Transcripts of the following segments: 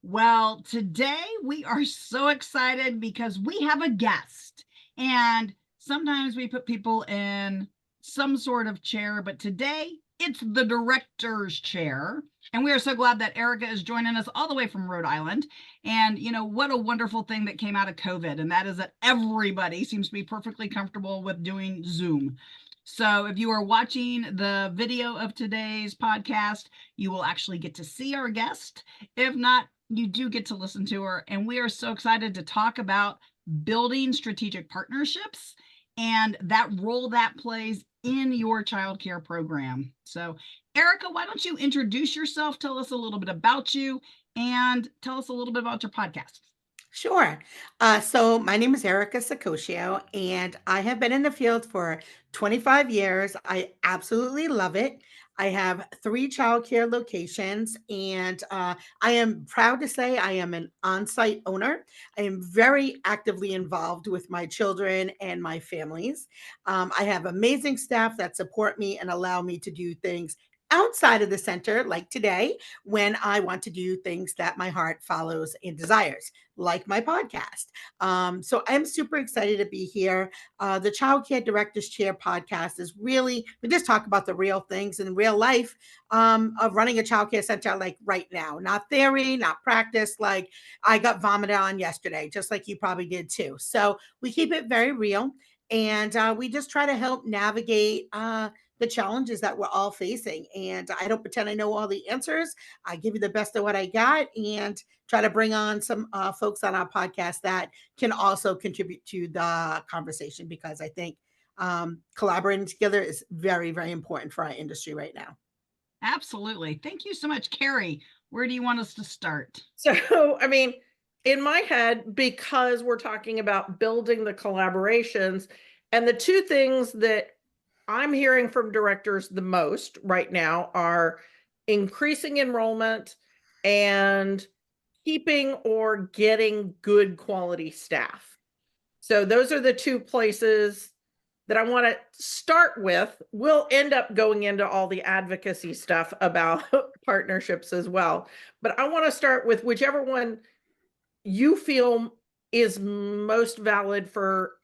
Well, today we are so excited because we have a guest. And sometimes we put people in some sort of chair, but today it's the director's chair. And we are so glad that Ericca is joining us all the way from Rhode Island. And what a wonderful thing that came out of COVID. And that is that everybody seems to be perfectly comfortable with doing Zoom. So if you are watching the video of today's podcast, you will actually get to see our guest. If not, you do get to listen to her. And we are so excited to talk about building strategic partnerships and that role that plays in your childcare program. So, Ericca, why don't you introduce yourself? Tell us a little bit about you and tell us a little bit about your podcast. Sure. So my name is Ericca Saccoccio, and I have been in the field for 25 years. I absolutely love it. I have three childcare locations, and I am proud to say I am an on-site owner. I am very actively involved with my children and my families. I have amazing staff that support me and allow me to do things outside of the center, like today, when I want to do things that my heart follows and desires, like my podcast. So I'm super excited to be here. The Child Care Directors Chair podcast is really, we just talk about the real things in real life of running a child care center, like right now, not theory, not practice. Like I got vomited on yesterday, just like you probably did too. So we keep it very real. And we just try to help navigate the challenges that we're all facing. And I don't pretend I know all the answers. I give you the best of what I got and try to bring on some folks on our podcast that can also contribute to the conversation because I think collaborating together is very, very important for our industry right now. Absolutely. Thank you so much, Carrie. Where do you want us to start? So, I mean, in my head, because we're talking about building the collaborations, and the two things that I'm hearing from directors the most right now are increasing enrollment and keeping or getting good quality staff. So those are the two places that I want to start with. We'll end up going into all the advocacy stuff about partnerships as well. But I want to start with whichever one you feel is most valid for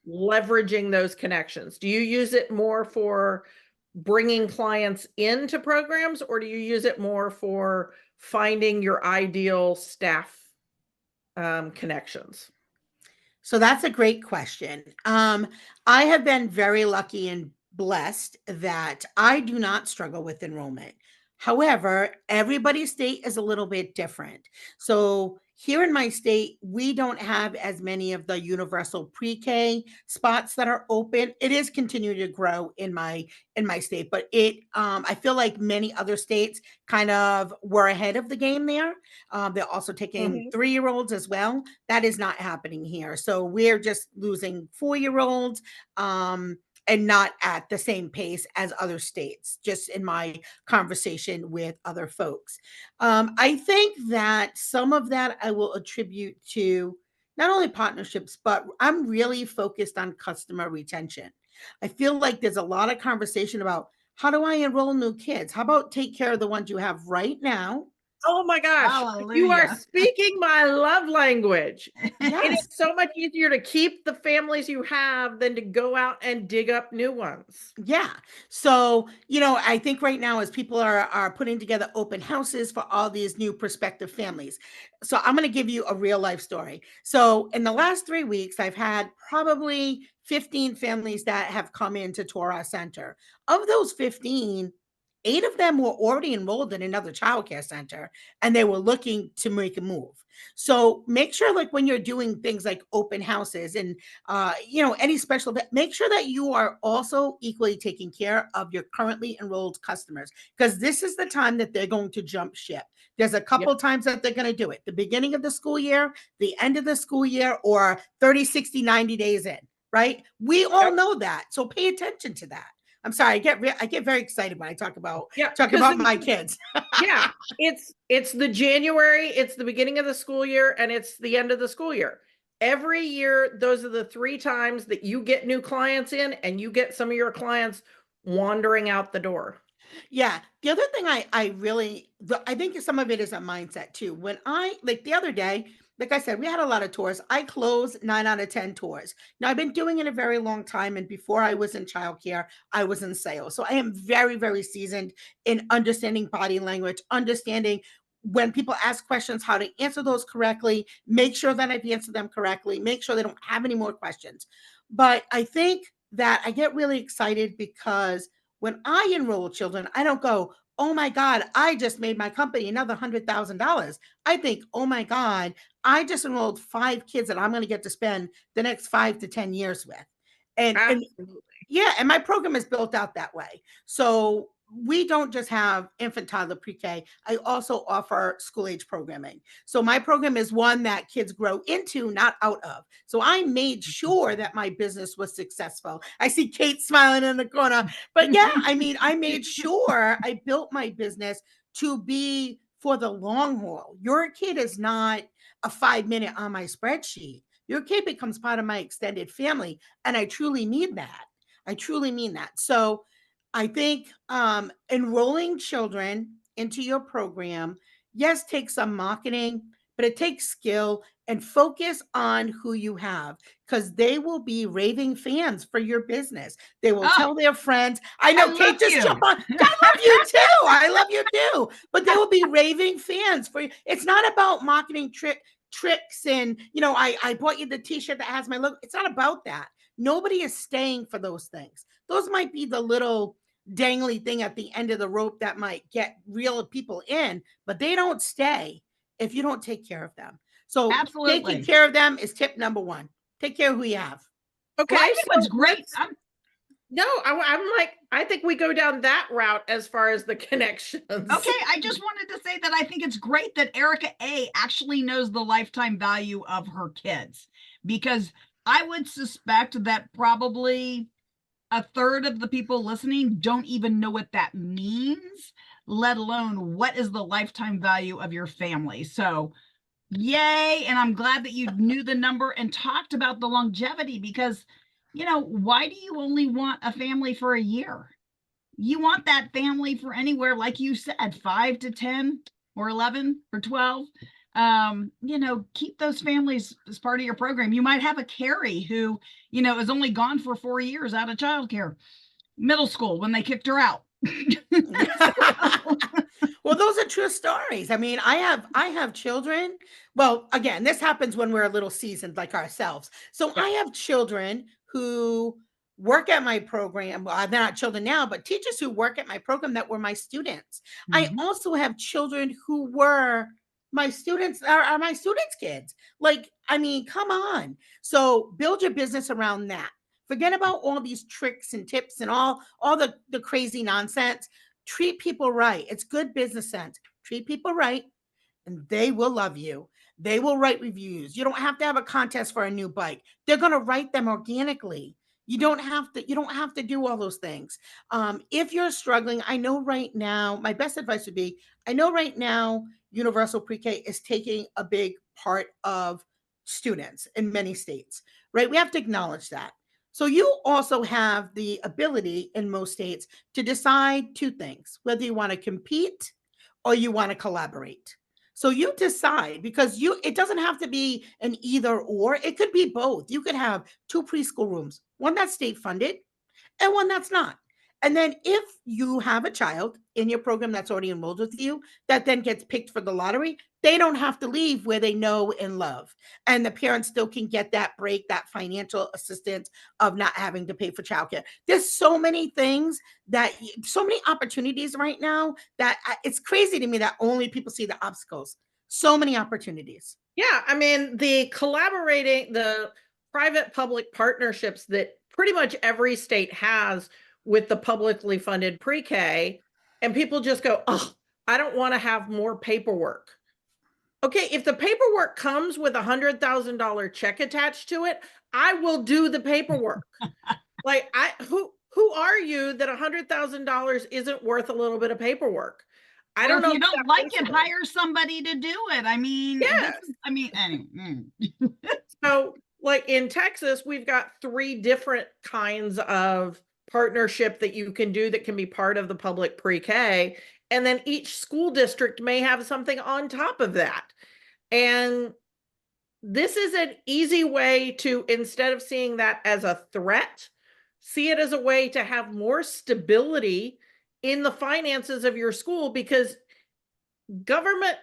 leveraging those connections. Do you use it more for bringing clients into programs, or do you use it more for finding your ideal staff connections? So that's a great question. I have been very lucky and blessed that I do not struggle with enrollment. However, everybody's state is a little bit different. So here in my state, we don't have as many of the universal pre-K spots that are open. It is continuing to grow in my state, but it I feel like many other states kind of were ahead of the game there. They're also taking Mhm. 3-year-olds as well. That is not happening here. So we're just losing 4-year-olds and not at the same pace as other states, just in my conversation with other folks. I think that some of that I will attribute to not only partnerships, but I'm really focused on customer retention. I feel like there's a lot of conversation about how do I enroll new kids? How about take care of the ones you have right now? Oh my gosh, you are Hallelujah. speaking my love language. It is Yes. so much easier to keep the families you have than to go out and dig up new ones. Yeah. So, I think right now as people are putting together open houses for all these new prospective families. So, I'm going to give you a real life story. So, in the last 3 weeks, I've had probably 15 families that have come into Torah Center. Of those 15, 8 of them were already enrolled in another childcare center and they were looking to make a move. So, make sure like when you're doing things like open houses and any special event, make sure that you are also equally taking care of your currently enrolled customers because this is the time that they're going to jump ship. There's a Yep. couple times that they're going to do it, the beginning of the school year, the end of the school year, or 30, 60, 90 days in, right? We all Yep. know that. So pay attention to that. I'm sorry, I get very excited when I talk about Yeah, talk because about my kids. yeah, it's the January, it's the beginning of the school year, and it's the end of the school year. Every year, those are the 3 times that you get new clients in and you get some of your clients wandering out the door. Yeah. The other thing I think some of it is a mindset too. When like the other day, like I said, we had a lot of tours. I closed 9 out of 10 tours. Now I've been doing it a very long time. And before I was in childcare, I was in sales. So I am very, very seasoned in understanding body language, understanding when people ask questions, how to answer those correctly, make sure that I've answered them correctly, make sure they don't have any more questions. But I think that I get really excited because when I enroll children, I don't go, oh my God, I just made my company another $100,000. I think, oh my God, I just enrolled 5 kids that I'm going to get to spend the next 5 to 10 years with. And Absolutely. yeah, and my program is built out that way. So we don't just have infant, toddler, pre-K. I also offer school age programming. So my program is one that kids grow into, not out of. So I made sure that my business was successful. I see Kate smiling in the corner, but yeah, I mean, I made sure I built my business to be for the long haul. Your kid is not a 5 minute on my spreadsheet. Your kid becomes part of my extended family. And I truly mean that. I truly mean that. So I think enrolling children into your program, yes, takes some marketing, but it takes skill and focus on who you have because they will be raving fans for your business. They will Oh, tell their friends. I I know, love Kate, just jump you. on. I love you too. I love you too. But they will be raving fans for you. It's not about marketing tricks and I bought you the t-shirt that has my logo. It's not about that. Nobody is staying for those things. Those might be the little dangly thing at the end of the rope that might get real people in, but they don't stay if you don't take care of them. So taking Absolutely. care of them is tip number one. Take care of who you have. Well, I Okay, think what's so great. let's no, I'm like, I think we go down that route as far as the connections. Okay, I just wanted to say that I think it's great that Ericca A actually knows the lifetime value of her kids because I would suspect that probably a third of the people listening don't even know what that means, let alone what is the lifetime value of your family. So, yay. And I'm glad that you knew the number and talked about the longevity because, why do you only want a family for a year? You want that family for anywhere, like you said, 5 to 10 or 11 or 12. Keep those families as part of your program. You might have a Carrie who, is only gone for 4 years out of childcare, middle school when they kicked her out. Well, those are true stories. I mean, I have children. Well, again, this happens when we're a little seasoned like ourselves. So Yeah. I have children who work at my program. Well, they're not children now, but teachers who work at my program that were my students. I Mhm. also have children who were my students are my students' kids. Like, I mean, come on. So build your business around that. Forget about all these tricks and tips and all the crazy nonsense. Treat people right. It's good business sense. Treat people right and they will love you. They will write reviews. You don't have to have a contest for a new bike. They're going to write them organically. You don't have to do all those things. If you're struggling, I know right now, my best advice would be, I know right now universal pre-K is taking a big part of students in many states, right? We have to acknowledge that. So you also have the ability in most states to decide two things, whether you want to compete or you want to collaborate. So you decide because it doesn't have to be an either or. It could be both. You could have two preschool rooms, one that's state funded and one that's not. And then if you have a child in your program that's already enrolled with you that then gets picked for the lottery, they don't have to leave where they know and love. And the parents still can get that break, that financial assistance of not having to pay for childcare. There's so many things so many opportunities right now that it's crazy to me that only people see the obstacles. So many opportunities. Yeah, I mean, the private public partnerships that pretty much every state has with the publicly funded pre-K, and people just go, oh, I don't want to have more paperwork. Okay, if the paperwork comes with $100,000 check attached to it, I will do the paperwork. Like, who are you that $100,000 isn't worth a little bit of paperwork? I Or don't if know you if don't that like it, principle. hire somebody to do it. I mean, Yes. anyway. So, like in Texas, we've got three different kinds of partnership that you can do that can be part of the public pre-K. And then each school district may have something on top of that. And this is an easy way to, instead of seeing that as a threat, see it as a way to have more stability in the finances of your school, because governments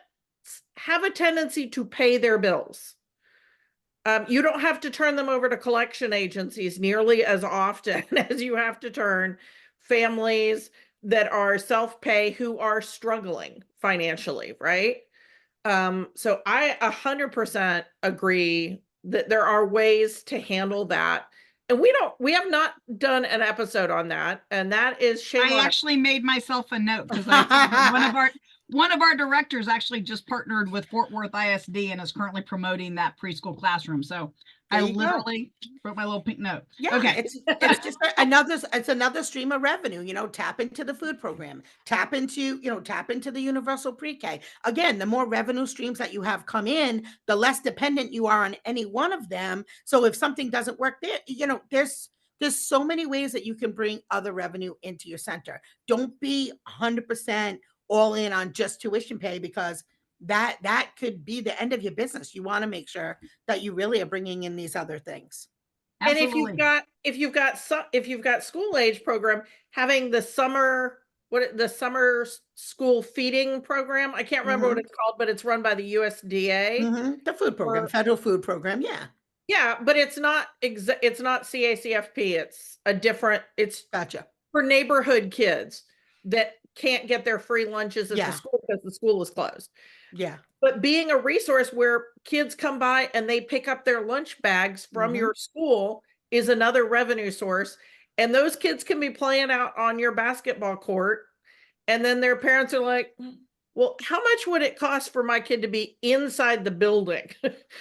have a tendency to pay their bills. You don't have to turn them over to collection agencies nearly as often as you have to turn families that are self-pay who are struggling financially, right? So I 100% agree that there are ways to handle that. And we have not done an episode on that. And that is shame I on us. actually made myself a note because one of our directors actually just partnered with Fort Worth ISD and is currently promoting that preschool classroom. So I There you go. literally wrote my little pink note. Yeah, Okay. it's just another stream of revenue. Tap into the food program, tap into the universal pre-K. Again, the more revenue streams that you have come in, the less dependent you are on any one of them. So if something doesn't work there, there's so many ways that you can bring other revenue into your center. Don't be 100% all in on just tuition pay, because that could be the end of your business. You want to make sure that you really are bringing in these other things. Absolutely. And if you've got school age program, having the summer school feeding program, I can't remember what it's called, but it's run by the USDA. The food program, federal food program. Yeah, but it's not CACFP. It's Gotcha. for neighborhood kids that can't get their free lunches at the Yeah. school because the school is closed. Yeah. But being a resource where kids come by and they pick up their lunch bags from your school is another revenue source. And those kids can be playing out on your basketball court. And then their parents are like, well, how much would it cost for my kid to be inside the building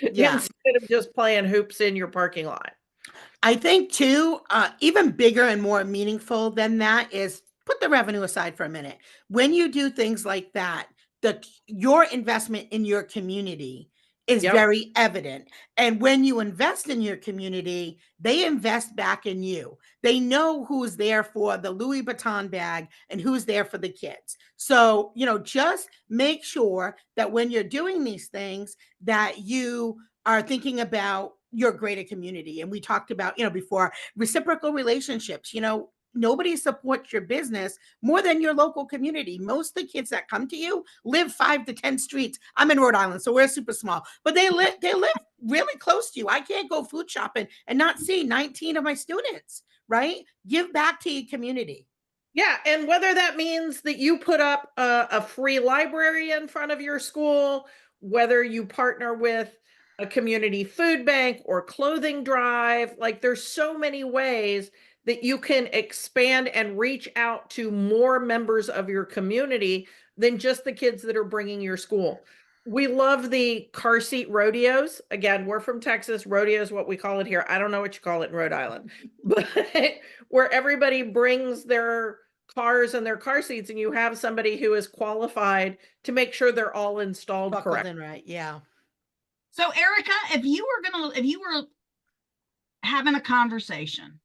Yeah. instead of just playing hoops in your parking lot? I think too, even bigger and more meaningful than that is put the revenue aside for a minute. When you do things like that, your investment in your community is very evident. And when you invest in your community, they invest back in you. They know who's there for the Louis Vuitton bag and who's there for the kids. So, just make sure that when you're doing these things, that you are thinking about your greater community. And we talked about, before, reciprocal relationships. Nobody supports your business more than your local community. Most of the kids that come to you live 5 to 10 streets. I'm in Rhode Island, so we're super small, but they live really close to you. I can't go food shopping and not see 19 of my students, right? Give back to your community. Yeah, and whether that means that you put up a free library in front of your school, whether you partner with a community food bank or clothing drive, like there's so many ways that you can expand and reach out to more members of your community than just the kids that are bringing your school. We love the car seat rodeos. Again, we're from Texas. Rodeo is what we call it here. I don't know what you call it in Rhode Island, but where everybody brings their cars and their car seats, and you have somebody who is qualified to make sure they're all installed correctly. Right. Yeah. So Ericca, if you were having a conversation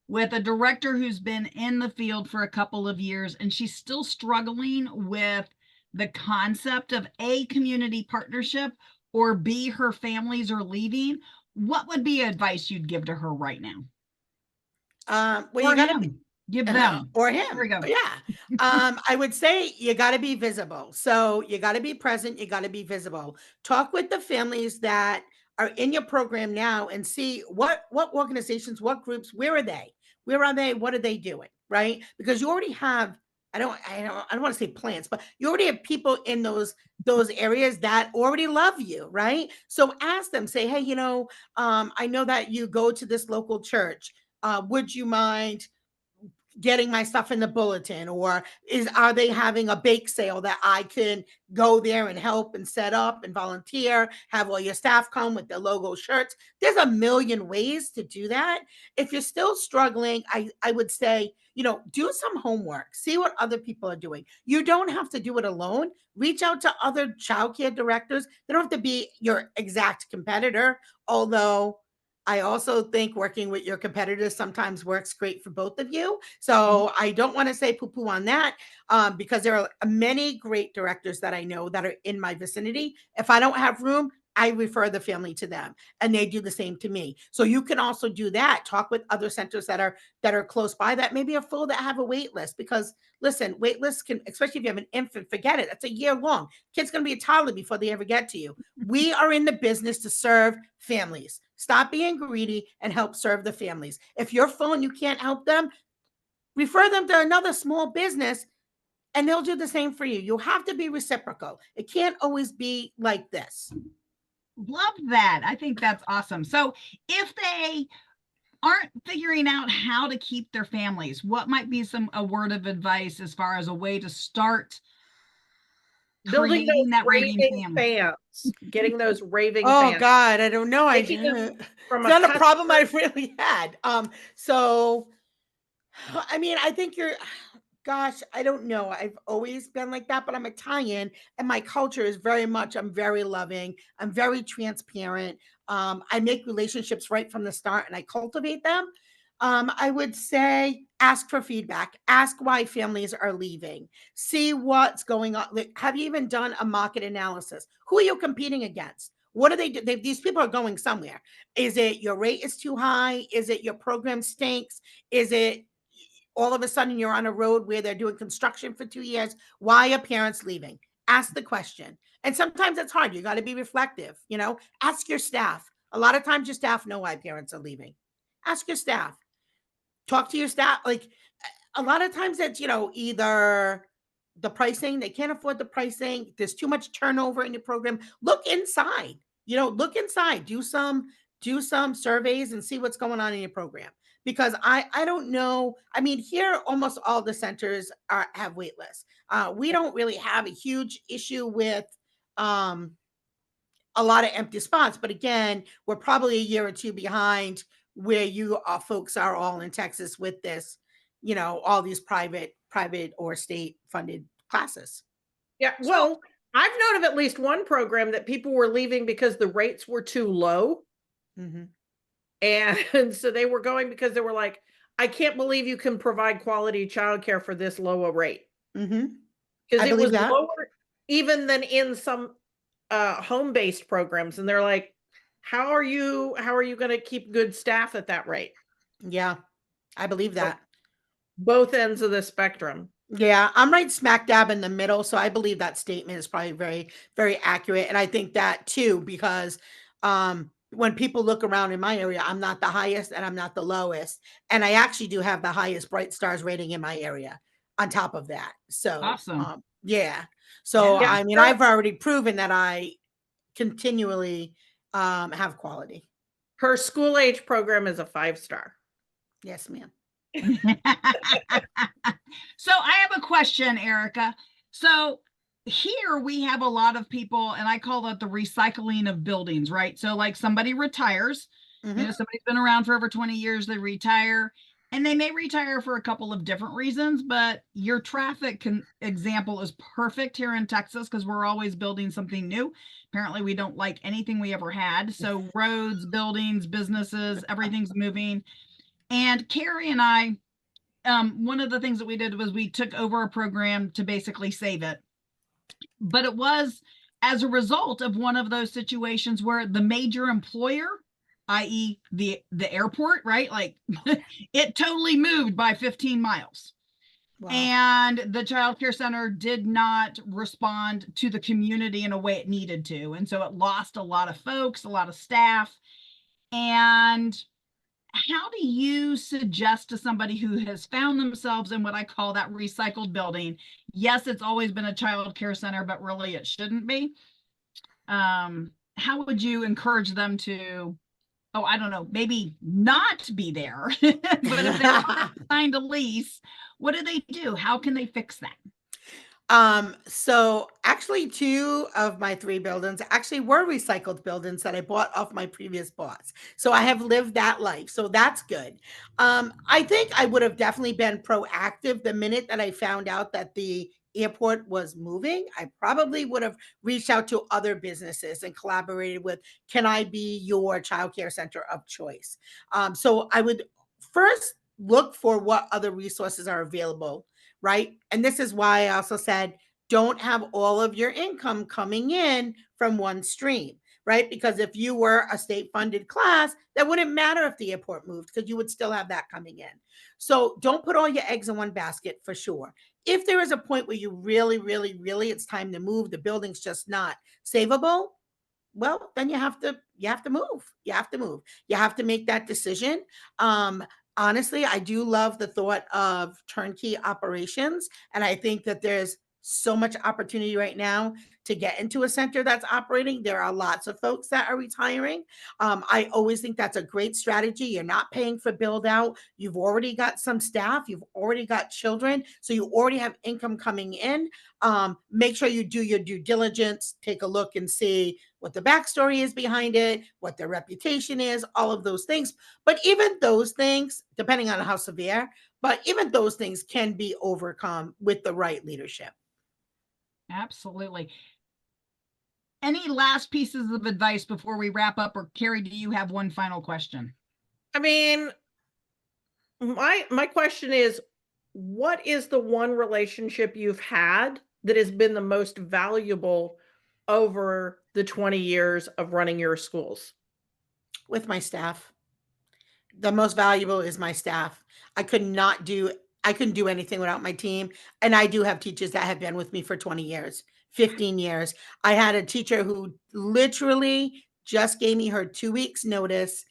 with a director who's been in the field for a couple of years and she's still struggling with the concept of A, community partnership, or B, her families are leaving, what would be advice you'd give to her right now? Well, you gotta give them or him. There we go. Yeah. I would say you got to be visible. So you got to be present. You got to be visible. Talk with the families that are in your program now and see what organizations, what groups, where are they? What are they doing? Right? Because you already have, I don't want to say plants, but you already have people in those areas that already love you, right? So ask them, say, hey, I know that you go to this local church. Would you mind getting my stuff in the bulletin? Or are they having a bake sale that I can go there and help and set up and volunteer, have all your staff come with their logo shirts? There's a million ways to do that. If you're still struggling, I would say, do some homework, see what other people are doing. You don't have to do it alone. Reach out to other childcare directors. They don't have to be your exact competitor, although I also think working with your competitors sometimes works great for both of you. So I don't want to say poo poo on that, because there are many great directors that I know that are in my vicinity. If I don't have room, I refer the family to them, and they do the same to me. So you can also do that. Talk with other centers that are close by that maybe are full, that have a wait list. Because listen, wait lists can, especially if you have an infant, forget it. That's a year long. Kid's going to be a toddler before they ever get to you. We are in the business to serve families. Stop being greedy and help serve the families. If you're full and you can't help them, refer them to another small business and they'll do the same for you. You have to be reciprocal. It can't always be like this. Love that. I think that's awesome. So if they aren't figuring out how to keep their families, what might be a word of advice as far as a way to start Building creating those that raving raving family? fans, getting those raving Oh fans, God, I don't know. making them It's from a not a problem customer. I've really had. So I mean, I think gosh, I don't know. I've always been like that, but I'm Italian and my culture is very much, I'm very loving. I'm very transparent. I make relationships right from the start and I cultivate them. I would say ask for feedback, ask why families are leaving, see what's going on. Like, have you even done a market analysis? Who are you competing against? What do they do? These people are going somewhere. Is it your rate is too high? Is it your program stinks? Is it all of a sudden you're on a road where they're doing construction for 2 years? Why are parents leaving? Ask the question. And sometimes it's hard. You got to be reflective. Ask your staff. A lot of times your staff know why parents are leaving. Ask your staff. Talk to your staff. Like, a lot of times it's, either the pricing, they can't afford the pricing, there's too much turnover in your program. Look inside. Look inside. Do some surveys and see what's going on in your program. Because I don't know. I mean, here almost all the centers have wait lists. We don't really have a huge issue with a lot of empty spots, but again, we're probably a year or two behind where you folks are all in Texas with this, all these private or state funded classes. Yeah, So well, I've known of at least one program that people were leaving because the rates were too low. Mhm. And so they were going because they were like, I can't believe you can provide quality childcare for this low a rate. Mhm. Because I it believe was that. lower even than in some home-based programs. And they're like, how are you going to keep good staff at that rate? Yeah, I believe So that. both ends of the spectrum. Yeah, I'm right smack dab in the middle, so I believe that statement is probably very, very accurate, and I think that too because when people look around in my area, I'm not the highest and I'm not the lowest, and I actually do have the highest Bright Stars rating in my area. On top of that, so awesome. yeah, so Yeah. Yeah. I mean, I've already proven that I continually have quality. Her school age program is a 5-star. Yes, ma'am. So I have a question, Ericca. So here we have a lot of people, and I call it the recycling of buildings, right? So like somebody retires, Hmm. somebody's been around for over 20 years, they retire, and they may retire for a couple of different reasons, but your traffic example is perfect here in Texas because we're always building something new. Apparently we don't like anything we ever had. So roads, buildings, businesses, everything's moving. And Carrie and I, one of the things that we did was we took over a program to basically save it. But it was as a result of one of those situations where the major employer, i.e., the airport, right? Like it totally moved by 15 miles. Wow. And the child care center did not respond to the community in a way it needed to. And so it lost a lot of folks, a lot of staff. And how do you suggest to somebody who has found themselves in what I call that recycled building? Yes, it's always been a child care center, but really it shouldn't be. How would you encourage them to, oh, I don't know, maybe not be there, but if they're signed a lease, what do they do? How can they fix that? So actually 2 of my 3 buildings actually were recycled buildings that I bought off my previous boss. So I have lived that life. So that's good. I think I would have definitely been proactive the minute that I found out that the airport was moving, I probably would have reached out to other businesses and collaborated with, can I be your childcare center of choice? So I would first look for what other resources are available, right? And this is why I also said, don't have all of your income coming in from one stream, right? Because if you were a state funded class, that wouldn't matter if the airport moved because you would still have that coming in. So don't put all your eggs in one basket for sure. If there is a point where you really, really, really, it's time to move, the building's just not savable, well, then you have to move. You have to move. You have to make that decision. Honestly, I do love the thought of turnkey operations. And I think that there's so much opportunity right now to get into a center that's operating. There are lots of folks that are retiring. I always think that's a great strategy. You're not paying for build out. You've already got some staff. You've already got children. So you already have income coming in. Make sure you do your due diligence, take a look and see what the backstory is behind it, what their reputation is, all of those things. But even those things, depending on how severe, but even those things can be overcome with the right leadership. Absolutely. Any last pieces of advice before we wrap up, or Carrie, do you have one final question? I mean, my question is, what is the one relationship you've had that has been the most valuable over the 20 years of running your schools? With my staff. The most valuable is my staff. I couldn't do anything without my team. And I do have teachers that have been with me for 20 years, 15 years. I had a teacher who literally just gave me her 2 weeks notice.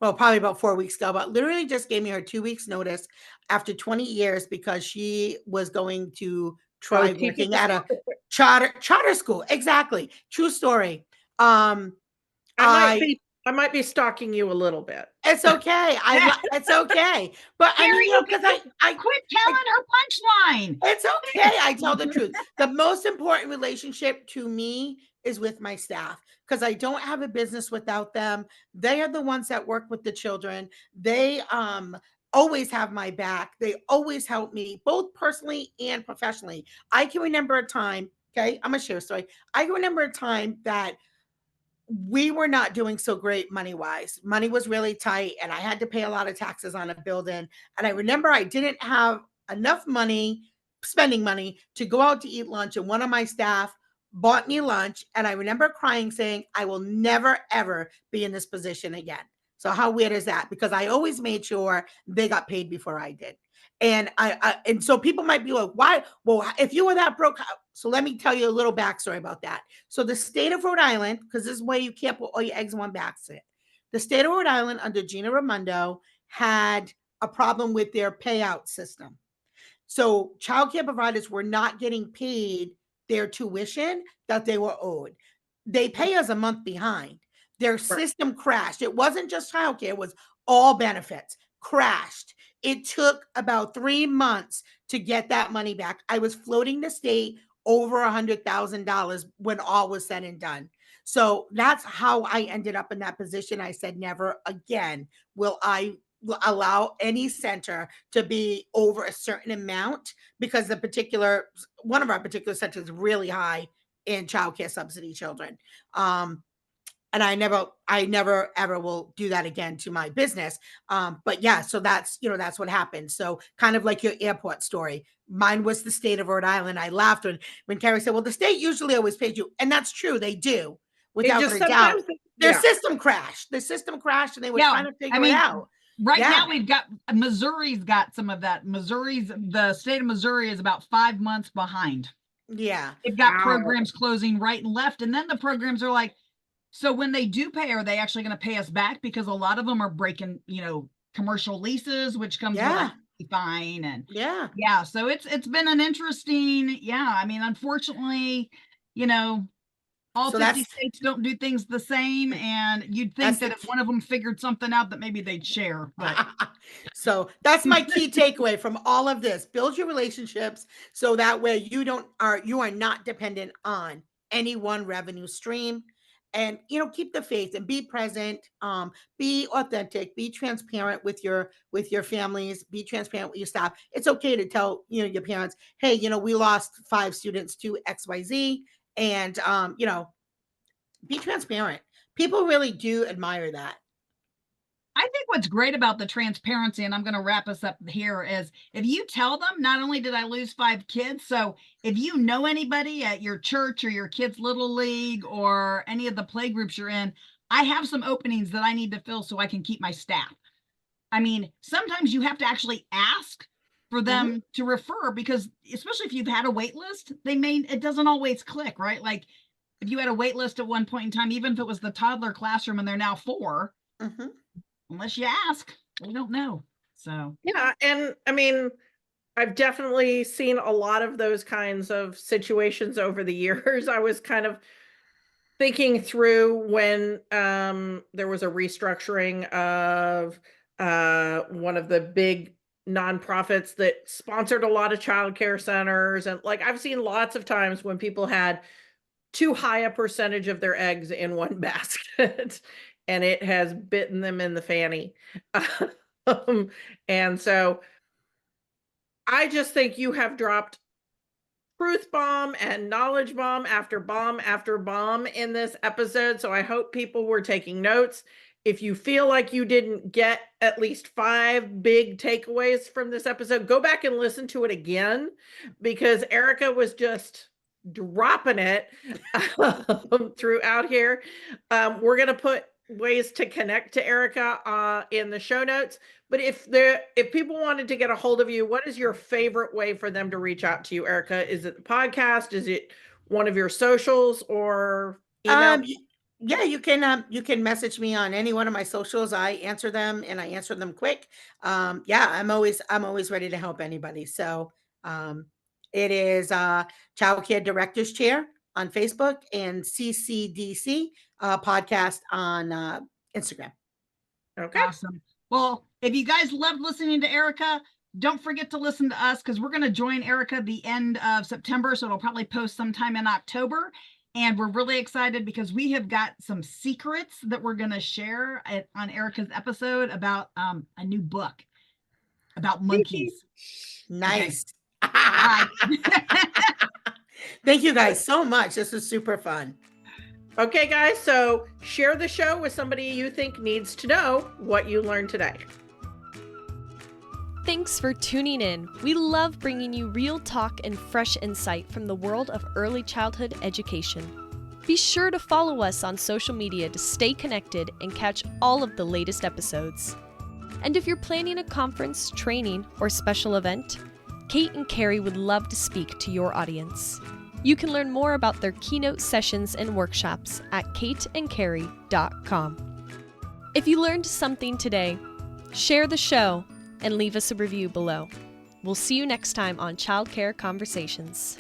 Well, probably about 4 weeks ago, but literally just gave me her 2 weeks notice after 20 years because she was going to try working at a charter school. Exactly. True story. I might be stalking you a little bit. It's okay. It's okay. But I mean, because I quit telling her punchline. It's okay. I tell the truth. The most important relationship to me is with my staff because I don't have a business without them. They are the ones that work with the children. They always have my back. They always help me, both personally and professionally. I can remember a time, okay, I'm gonna share a story. I can remember a time that we were not doing so great money wise. Money was really tight, and I had to pay a lot of taxes on a building. And I remember I didn't have enough money, spending money to go out to eat lunch. And one of my staff bought me lunch. And I remember crying, saying, I will never, ever be in this position again. So how weird is that? Because I always made sure they got paid before I did. And and so people might be like, why? Well, if you were that broke, so let me tell you a little backstory about that. So the state of Rhode Island, because this is why you can't put all your eggs in one basket. The state of Rhode Island under Gina Raimondo had a problem with their payout system. So childcare providers were not getting paid their tuition that they were owed. They pay us a month behind. Their system crashed. It wasn't just childcare, it was all benefits crashed. It took about 3 months to get that money back. I was floating the state over $100,000 when all was said and done. So that's how I ended up in that position. I said, never again will I allow any center to be over a certain amount because one of our particular centers is really high in childcare subsidy children. And I never ever will do that again to my business. But yeah, so that's what happened. So kind of like your airport story. Mine was the state of Rhode Island. I laughed when Carrie said, well, the state usually always pays you. And that's true. They do. Without a doubt. Their system crashed. And they were trying to figure it out. Right now we've got Missouri's got some of that. The state of Missouri is about 5 months behind. Yeah. They've got programs closing right and left. And then the programs are like, so when they do pay, are they actually going to pay us back? Because a lot of them are breaking, commercial leases, which comes with a fine. And yeah. So it's been an interesting, unfortunately, all 50 states don't do things the same. And you'd think that if one of them figured something out that maybe they'd share. But so that's my key takeaway from all of this. Build your relationships so that way you are not dependent on any one revenue stream. and keep the faith and be present, be authentic, be transparent with your families, be transparent with your staff. It's okay to tell your parents, hey, we lost 5 students to XYZ, and be transparent. People really do admire that. I think what's great about the transparency, and I'm going to wrap us up here, is if you tell them, not only did I lose 5 kids, so if you know anybody at your church or your kids' little league or any of the play groups you're in, I have some openings that I need to fill so I can keep my staff. I mean, sometimes you have to actually ask for them to refer, because especially if you've had a wait list, it doesn't always click, right? Like if you had a wait list at one point in time, even if it was the toddler classroom and they're now 4, unless you ask, we don't know. So yeah, and I mean, I've definitely seen a lot of those kinds of situations over the years. I was kind of thinking through when there was a restructuring of one of the big nonprofits that sponsored a lot of childcare centers, and like I've seen lots of times when people had too high a percentage of their eggs in one basket, and it has bitten them in the fanny. And so I just think you have dropped truth bomb and knowledge bomb after bomb in this episode. So I hope people were taking notes. If you feel like you didn't get at least 5 big takeaways from this episode, go back and listen to it again, because Ericca was just dropping it throughout here. We're going to put ways to connect to Ericca in the show notes. But if people wanted to get a hold of you, what is your favorite way for them to reach out to you, Ericca? Is it the podcast? Is it one of your socials, or email? Yeah, you can message me on any one of my socials. I answer them, and I answer them quick. Yeah, I'm always ready to help anybody. So it is Childcare Directors Chair on Facebook and CCDC podcast on Instagram. Okay. Awesome. Well, if you guys loved listening to Ericca, don't forget to listen to us, because we're going to join Ericca the end of September. So it'll probably post sometime in October. And we're really excited because we have got some secrets that we're going to share on Ericca's episode about a new book about monkeys. Nice. Okay. Bye. Thank you guys so much. This was super fun. Okay, guys, so share the show with somebody you think needs to know what you learned today. Thanks for tuning in. We love bringing you real talk and fresh insight from the world of early childhood education. Be sure to follow us on social media to stay connected and catch all of the latest episodes. And if you're planning a conference, training, or special event, Kate and Carrie would love to speak to your audience. You can learn more about their keynote sessions and workshops at kateandcarrie.com. If you learned something today, share the show and leave us a review below. We'll see you next time on Childcare Conversations.